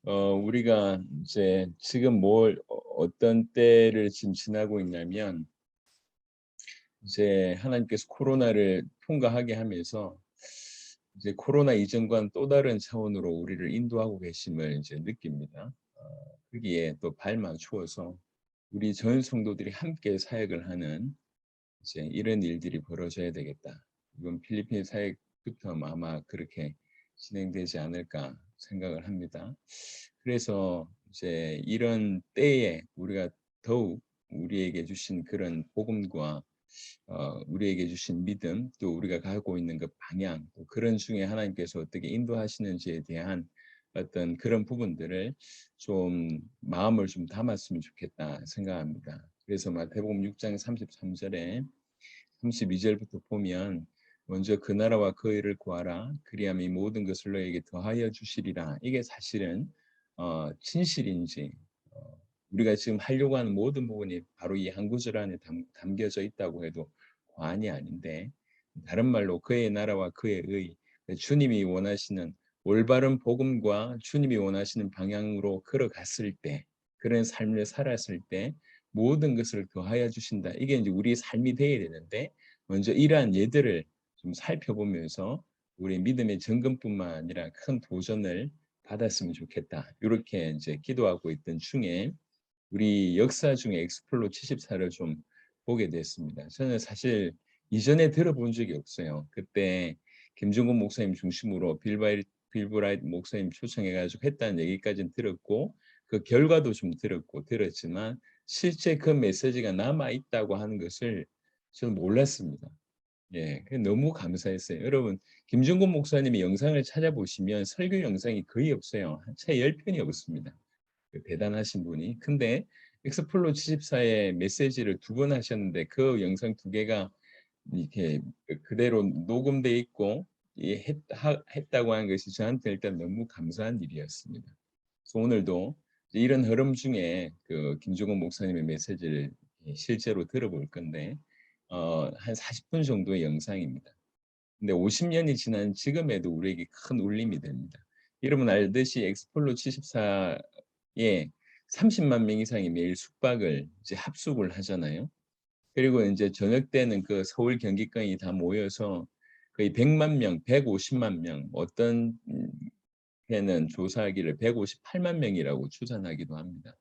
우리가 이제 지금 어떤 때를 지금 지나고 있냐면 이제 하나님께서 코로나를 통과하게 하면서 이제 코로나 이전과는 또 다른 차원으로 우리를 인도하고 계심을 이제 느낍니다. 거기에 또 발맞추어서 우리 전 성도들이 함께 사역을 하는 이제 이런 일들이 벌어져야 되겠다. 이번 필리핀 사역부터 아마 그렇게 진행되지 않을까 생각을 합니다. 그래서 이제 이런 때에 우리가 더욱 우리에게 주신 그런 복음과 우리에게 주신 믿음, 또 우리가 가고 있는 그 방향, 또 그런 중에 하나님께서 어떻게 인도하시는지에 대한 어떤 그런 부분들을 좀 마음을 좀 담았으면 좋겠다 생각합니다. 그래서 마태복음 6장 33절에 32절부터 보면 먼저 그 나라와 그 의를 구하라 그리하면 이 모든 것을 너에게 더하여 주시리라. 이게 사실은 진실인지 우리가 지금 하려고 하는 모든 부분이 바로 이 한 구절 안에 담겨져 있다고 해도 과언이 아닌데, 다른 말로 그의 나라와 그의 의, 주님이 원하시는 올바른 복음과 주님이 원하시는 방향으로 걸어갔을 때, 그런 삶을 살았을 때 모든 것을 더하여 주신다. 이게 이제 우리의 삶이 되어야 되는데, 먼저 이러한 예들을 좀 살펴보면서 우리 믿음의 점검뿐만 아니라 큰 도전을 받았으면 좋겠다. 이렇게 이제 기도하고 있던 중에 우리 역사 중에 엑스플로 74를 좀 보게 됐습니다. 저는 사실 이전에 들어본 적이 없어요. 그때 김종건 목사님 중심으로 빌브라이트 목사님 초청해가지고 했다는 얘기까지는 들었고, 그 결과도 좀 들었지만 실제 그 메시지가 남아 있다고 하는 것을 저는 몰랐습니다. 예, 너무 감사했어요. 여러분, 김종건 목사님의 영상을 찾아보시면 설교 영상이 거의 없어요. 채 10편이 없습니다. 대단하신 분이. 근데 엑스플로 74의 메시지를 두 번 하셨는데 그 영상 두 개가 이렇게 그대로 녹음돼 있고 했다고 하는 것이 저한테 일단 너무 감사한 일이었습니다. 그래서 오늘도 이런 흐름 중에 그 김종건 목사님의 메시지를 실제로 들어볼 건데 한 40분 정도의 영상입니다. 근데 50년이 지난 지금에도 우리에게 큰 울림이 됩니다. 여러분 알듯이 엑스폴로 74에 30만 명 이상이 매일 숙박을 이제 합숙을 하잖아요. 그리고 이제 저녁 때는 그 서울 경기권이 다 모여서 거의 100만 명, 150만 명, 어떤 해는 조사하기를 158만 명이라고 추산하기도 합니다.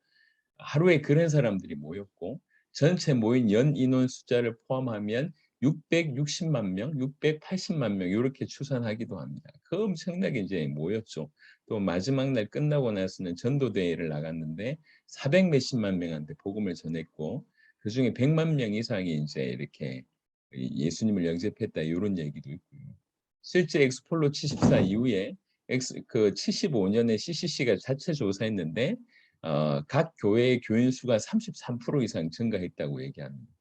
하루에 그런 사람들이 모였고 전체 모인 연 인원 숫자를 포함하면 660만 명, 680만 명 이렇게 추산하기도 합니다. 그 엄청나게 이제 모였죠. 또 마지막 날 끝나고 나서는 전도대회를 나갔는데 400 몇십만 명한테 복음을 전했고 그중에 100만 명 이상이 이제 이렇게 예수님을 영접했다 이런 얘기도 있고요. 실제 엑스폴로 74 이후에 그 75년에 CCC가 자체 조사했는데 각 교회의 교인 수가 33% 이상 증가했다고 얘기합니다.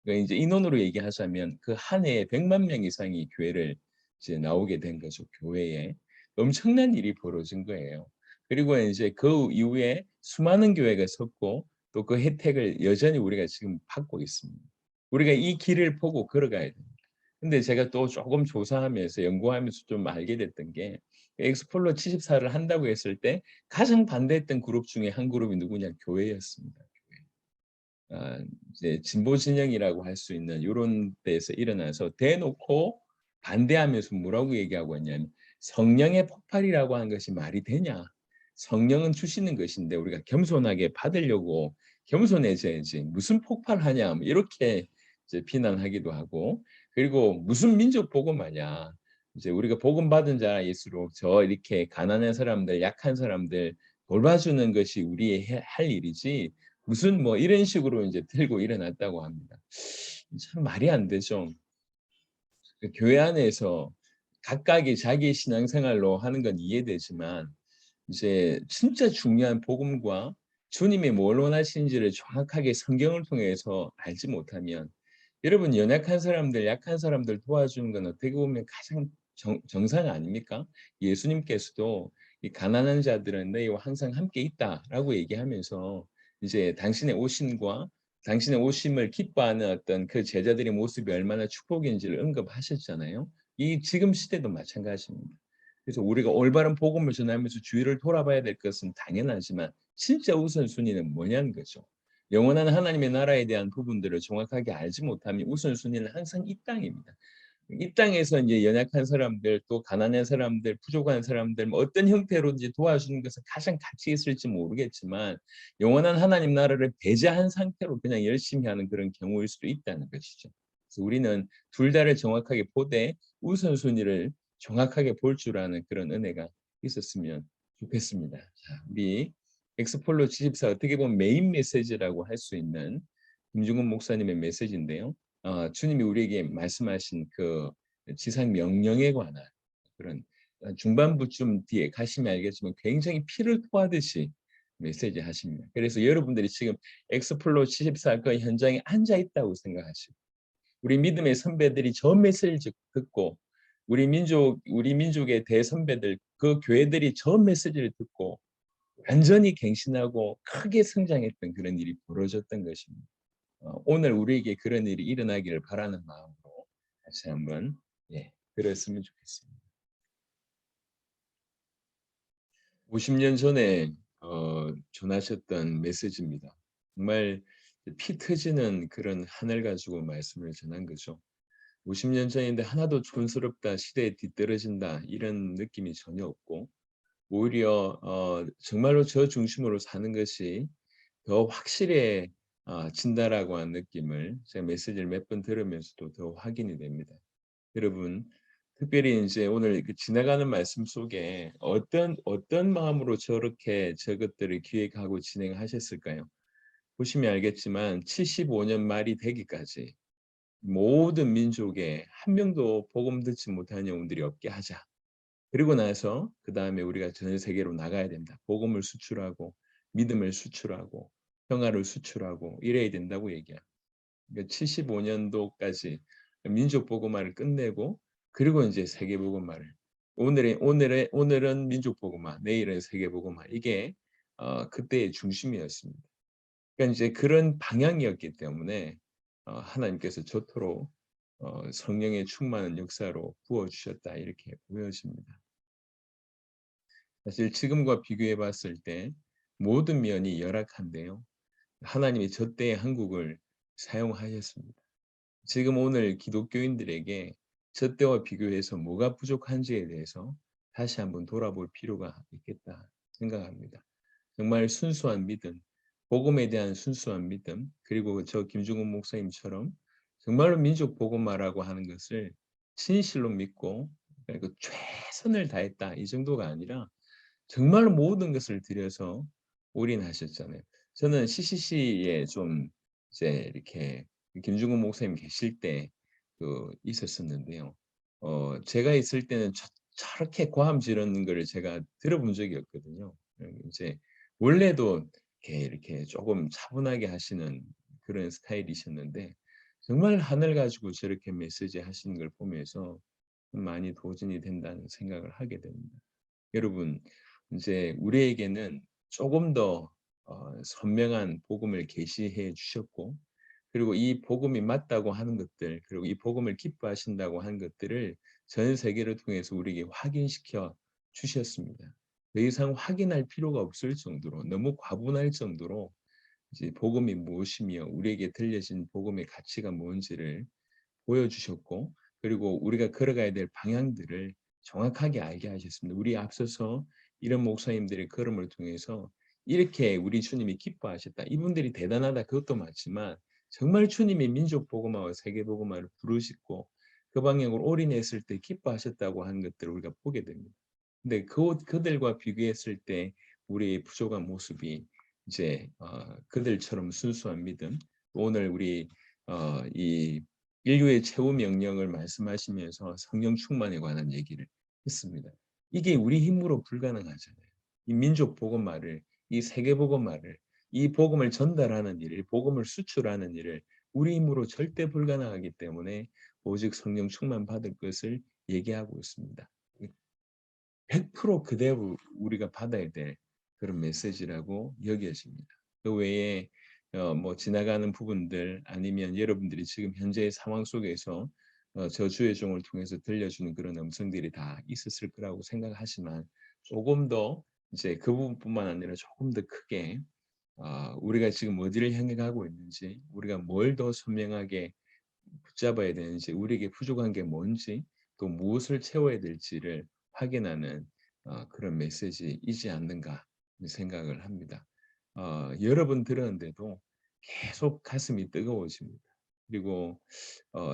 그러니까 이제 인원으로 얘기하자면 그 한 해에 100만 명 이상이 교회를 이제 나오게 된 거죠. 교회에 엄청난 일이 벌어진 거예요. 그리고 이제 그 이후에 수많은 교회가 섰고 또 그 혜택을 여전히 우리가 지금 받고 있습니다. 우리가 이 길을 보고 걸어가야 됩니다. 근데 제가 또 조금 조사하면서 연구하면서 좀 알게 됐던 게 엑스플로 74를 한다고 했을 때 가장 반대했던 그룹 중에 한 그룹이 누구냐? 교회였습니다. 아, 이제 진보 진영이라고 할 수 있는 이런 데에서 일어나서 대놓고 반대하면서 뭐라고 얘기하고 있냐면 성령의 폭발이라고 하는 것이 말이 되냐? 성령은 주시는 것인데 우리가 겸손하게 받으려고 겸손해져야지 무슨 폭발하냐? 뭐 이렇게 이제 비난하기도 하고 그리고 무슨 민족 복음하냐? 이제 우리가 복음 받은 자일수록 저 이렇게 가난한 사람들, 약한 사람들 돌봐주는 것이 우리의 할 일이지 무슨 뭐 이런 식으로 이제 들고 일어났다고 합니다. 참 말이 안 되죠. 그 교회 안에서 각각이 자기 신앙생활로 하는 건 이해되지만 이제 진짜 중요한 복음과 주님이 뭘 원하시는지를 정확하게 성경을 통해서 알지 못하면 여러분 연약한 사람들, 약한 사람들 도와주는 건 어떻게 보면 가장 정상 아닙니까? 예수님께서도 이 가난한 자들은 너희와 항상 함께 있다라고 얘기하면서 이제 당신의 오심과 당신의 오심을 기뻐하는 어떤 그 제자들의 모습이 얼마나 축복인지를 언급하셨잖아요. 이 지금 시대도 마찬가지입니다. 그래서 우리가 올바른 복음을 전하면서 주위를 돌아봐야 될 것은 당연하지만 진짜 우선순위는 뭐냐는 거죠. 영원한 하나님의 나라에 대한 부분들을 정확하게 알지 못하면 우선순위는 항상 이 땅입니다. 이 땅에서 이제 연약한 사람들, 또 가난한 사람들, 부족한 사람들, 뭐 어떤 형태로든지 도와주는 것은 가장 가치 있을지 모르겠지만 영원한 하나님 나라를 배제한 상태로 그냥 열심히 하는 그런 경우일 수도 있다는 것이죠. 그래서 우리는 둘 다를 정확하게 보되 우선순위를 정확하게 볼 줄 아는 그런 은혜가 있었으면 좋겠습니다. 자, 우리 엑스폴로 74 어떻게 보면 메인 메시지라고 할 수 있는 김중근 목사님의 메시지인데요. 주님이 우리에게 말씀하신 그 지상 명령에 관한 그런 중반부쯤 뒤에 가시면 알겠지만 굉장히 피를 토하듯이 메시지 하십니다. 그래서 여러분들이 지금 엑스플로 74 그 현장에 앉아 있다고 생각하시고 우리 믿음의 선배들이 저 메시지를 듣고 우리 민족의 대선배들 그 교회들이 저 메시지를 듣고 완전히 갱신하고 크게 성장했던 그런 일이 벌어졌던 것입니다. 오늘 우리에게 그런 일이 일어나기를 바라는 마음으로 다시 한번 들었으면 좋겠습니다. 50년 전에 전하셨던 메시지입니다. 정말 피 터지는 그런 하늘 가지고 말씀을 전한 거죠. 50년 전인데 하나도 촌스럽다, 시대에 뒤떨어진다 이런 느낌이 전혀 없고 오히려 정말로 저 중심으로 사는 것이 더 확실해 진다라고 하는 느낌을 제가 메시지를 몇 번 들으면서도 더 확인이 됩니다. 여러분 특별히 이제 오늘 그 지나가는 말씀 속에 어떤 마음으로 저렇게 저것들을 기획하고 진행하셨을까요? 보시면 알겠지만 75년 말이 되기까지 모든 민족에 한 명도 복음 듣지 못하는 영혼들이 없게 하자. 그리고 나서 그 다음에 우리가 전 세계로 나가야 된다. 복음을 수출하고 믿음을 수출하고 평화를 수출하고 이래야 된다고 얘기합니다. 그러니까 75년도까지 민족 복음화를 끝내고 그리고 이제 세계 복음화를 오늘은 민족 복음화, 내일은 세계 복음화 이게 그때의 중심이었습니다. 그러니까 이제 그런 방향이었기 때문에 하나님께서 저토록 성령의 충만한 역사로 부어 주셨다 이렇게 보여집니다. 사실 지금과 비교해 봤을 때 모든 면이 열악한데요. 하나님이 저 때의 한국을 사용하셨습니다. 지금 오늘 기독교인들에게 저 때와 비교해서 뭐가 부족한지에 대해서 다시 한번 돌아볼 필요가 있겠다 생각합니다. 정말 순수한 믿음, 복음에 대한 순수한 믿음, 그리고 저 김중훈 목사님처럼 정말로 민족 복음화라고 하는 것을 진실로 믿고 그리고 최선을 다했다 이 정도가 아니라 정말 모든 것을 들여서 올인하셨잖아요. 저는 CCC에 좀 이제 이렇게 김중근 목사님 계실 때 있었었는데요. 제가 있을 때는 저렇게 고함 지르는 거를 제가 들어본 적이 없거든요. 이제 원래도 이렇게 조금 차분하게 하시는 그런 스타일이셨는데 정말 하늘 가지고 저렇게 메시지 하시는 걸 보면서 많이 도전이 된다는 생각을 하게 됩니다. 여러분 이제 우리에게는 조금 더 선명한 복음을 계시해 주셨고 그리고 이 복음이 맞다고 하는 것들 그리고 이 복음을 기뻐하신다고 하는 것들을 전 세계를 통해서 우리에게 확인시켜 주셨습니다. 더 이상 확인할 필요가 없을 정도로 너무 과분할 정도로 이제 복음이 무엇이며 우리에게 들려진 복음의 가치가 뭔지를 보여주셨고 그리고 우리가 걸어가야 될 방향들을 정확하게 알게 하셨습니다. 우리 앞서서 이런 목사님들의 걸음을 통해서 이렇게 우리 주님이 기뻐하셨다. 이분들이 대단하다. 그것도 맞지만 정말 주님이 민족 복음화와 세계 복음화를 부르시고 그 방향으로 올인했을 때 기뻐하셨다고 하는 것들을 우리가 보게 됩니다. 근데 그들과 비교했을 때 우리의 부족한 모습이 이제 그들처럼 순수한 믿음 오늘 우리 이 인류의 최후 명령을 말씀하시면서 성령 충만에 관한 얘기를 했습니다. 이게 우리 힘으로 불가능하잖아요. 이 민족 복음화를, 이 세계 복음화를, 이 복음을 전달하는 일을, 복음을 수출하는 일을 우리 힘으로 절대 불가능하기 때문에 오직 성령 충만 받을 것을 얘기하고 있습니다. 100% 그대로 우리가 받아야 될 그런 메시지라고 여겨집니다. 그 외에 뭐 지나가는 부분들 아니면 여러분들이 지금 현재의 상황 속에서 저주의 종을 통해서 들려주는 그런 음성들이 다 있었을 거라고 생각하지만 조금 더 이제 그 부분뿐만 아니라 조금 더 크게 우리가 지금 어디를 향해 가고 있는지, 우리가 뭘 더 선명하게 붙잡아야 되는지, 우리에게 부족한 게 뭔지, 또 무엇을 채워야 될지를 확인하는 그런 메시지이지 않는가 생각을 합니다. 여러 번 들었는데도 계속 가슴이 뜨거워집니다. 그리고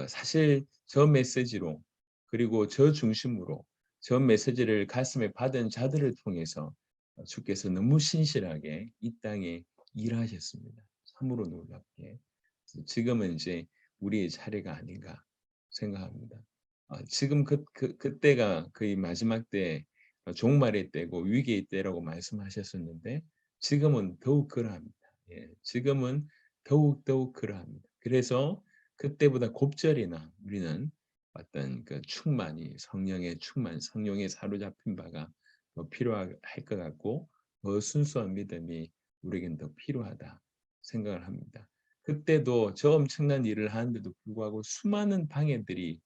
사실 저 메시지로, 그리고 저 중심으로 저 메시지를 가슴에 받은 자들을 통해서 주께서 너무 신실하게 이 땅에 일하셨습니다. 참으로 놀랍게. 지금은 이제 우리의 차례가 아닌가 생각합니다. 지금 그때가 거의 마지막 때, 종말의 때고 위기의 때라고 말씀하셨었는데 지금은 더욱 그러합니다. 예. 지금은 더욱 그러합니다. 그래서 그때보다 곱절이나 우리는 어떤 그 충만이, 성령의 충만, 성령에 사로잡힌 바가 더 필요할 것 같고, 더 순수한 믿음이 우리에겐 더 필요하다 생각을 합니다. 그때도 저 엄청난 일을 하는데도 불구하고 수많은 방해들이,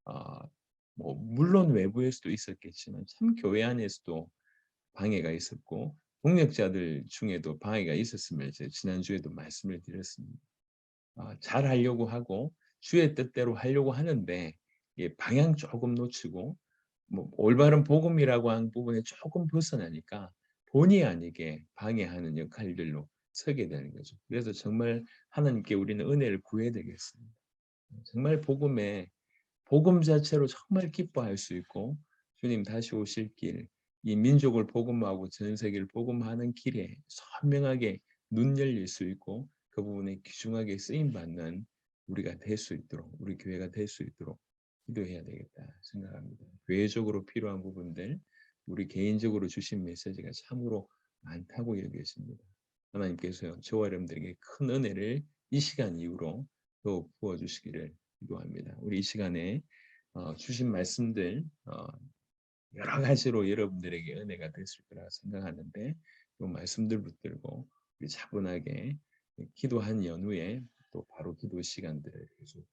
어 뭐 물론 외부에서도 있었겠지만 참 교회 안에서도 방해가 있었고, 동력자들 중에도 방해가 있었음을 이제 지난주에도 말씀을 드렸습니다. 잘하려고 하고 주의 뜻대로 하려고 하는데 이 방향 조금 놓치고 뭐 올바른 복음이라고 하는 부분에 조금 벗어나니까 본의 아니게 방해하는 역할들로 서게 되는 거죠. 그래서 정말 하나님께 우리는 은혜를 구해야 되겠습니다. 정말 복음 자체로 정말 기뻐할 수 있고, 주님 다시 오실 길, 이 민족을 복음하고 전 세계를 복음하는 길에 선명하게 눈 열릴 수 있고 그 부분에 귀중하게 쓰임 받는 우리가 될 수 있도록, 우리 교회가 될 수 있도록 기도해야 되겠다 생각합니다. 교회적으로 필요한 부분들, 우리 개인적으로 주신 메시지가 참으로 많다고 여겨집니다. 하나님께서 저와 여러분들에게 큰 은혜를 이 시간 이후로 더욱 부어주시기를 기도합니다. 우리 이 시간에 주신 말씀들 여러 가지로 여러분들에게 은혜가 됐을 거라 생각하는데, 이 말씀들 붙들고 우리 차분하게 기도한 연후에 또 바로 기도 시간들을 계속